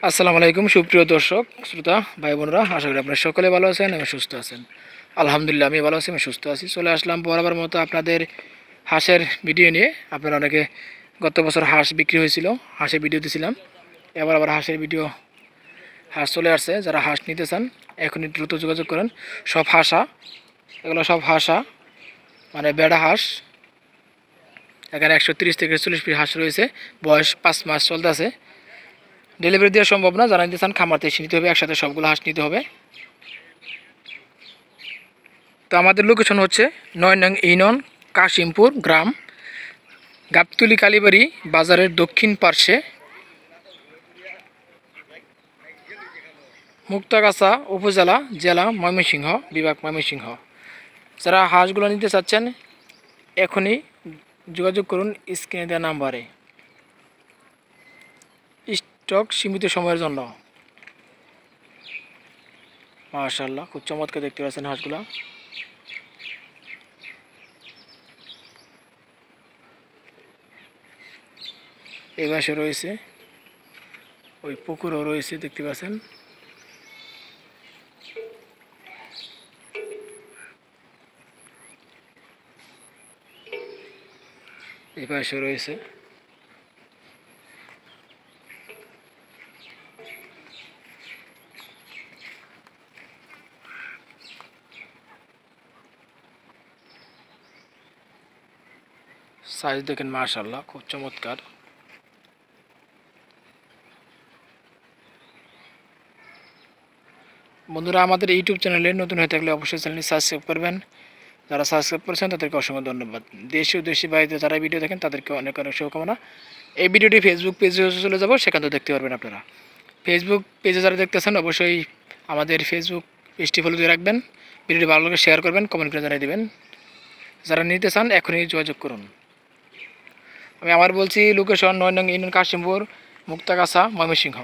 আসসালামু আলাইকুম সুপ্রিয় দর্শক শ্রোতা ভাই বোনেরা, আশা করি আপনারা সকলে ভালো আছেন এবং সুস্থ আছেন। আলহামদুলিল্লাহ আমি ভালো আছি, আমি সুস্থ আছি। চলে আসলাম বরাবর মতো আপনাদের হাঁসের ভিডিও নিয়ে। আপনারা অনেকে গত বছর হাঁস বিক্রি হয়েছিল, হাঁসের ভিডিও দিয়েছিলাম। এবার আবার হাঁসের ভিডিও, হাঁস চলে আসছে। যারা হাঁস নিতে চান এখনই দ্রুত যোগাযোগ করেন। সব হাঁসা, এগুলো সব হাঁসা মানে বেড়া হাঁস। এখানে 130 থেকে 40 পিস হাঁস রয়েছে, বয়স 5 মাস চলতে আছে। ডেলিভারি দেওয়া সম্ভব না, যারা নিতে চান খামারতে এসে নিতে হবে, একসাথে সবগুলো হাঁস নিতে হবে। তো আমাদের লোকেশন হচ্ছে 9 নং ইউনিয়ন, কাশিমপুর গ্রাম, গাবতলী কালীবাড়ি বাজারের দক্ষিণ পার্শ্বে, মুক্তাগাছা উপজেলা, জেলা ময়মনসিংহ, বিভাগ ময়মনসিংহ। যারা হাঁসগুলো নিতে চাচ্ছেন এখনই যোগাযোগ করুন স্ক্রিনে দেওয়া নাম্বারে। স্টক সীমিত সময়ের জন্য। মাশাআল্লাহ, খুব চমৎকার দেখতে পাচ্ছেন হাঁসগুলো। এই পাশে রয়েছে, ওই পুকুরও রয়েছে দেখতে পাচ্ছেন। এই পাশে রয়েছে। সাইজ দেখেন, মাশাআল্লাহ খুব চমৎকার। বন্ধুরা, আমাদের ইউটিউব চ্যানেলে নতুন হয়ে থাকলে অবশ্যই চ্যানেলটি সাবস্ক্রাইব করবেন। যারা সাবস্ক্রাইব করেছেন তাদেরকে অসংখ্য ধন্যবাদ। দেশীয় দেশি বাইরে যারা ভিডিও দেখেন তাদেরকে অনেক অনেক শুভকামনা। এই ভিডিওটি ফেসবুক পেজে চলে যাব, সেখানেও দেখতে পারবেন আপনারা। ফেসবুক পেজে যারা দেখতেছেন অবশ্যই আমাদের ফেসবুক পেজটি ফলো দিয়ে রাখবেন। ভিডিওটি ভালো লাগে শেয়ার করবেন, কমেন্ট করে জানিয়ে দেবেন। যারা নিতে চান এখনই যোগাযোগ করুন। আমি আবার বলছি, লোকেশন 9 নং ইউনিয়ন, কাশিমপুর, মুক্তাগাছা, ময়মনসিংহ।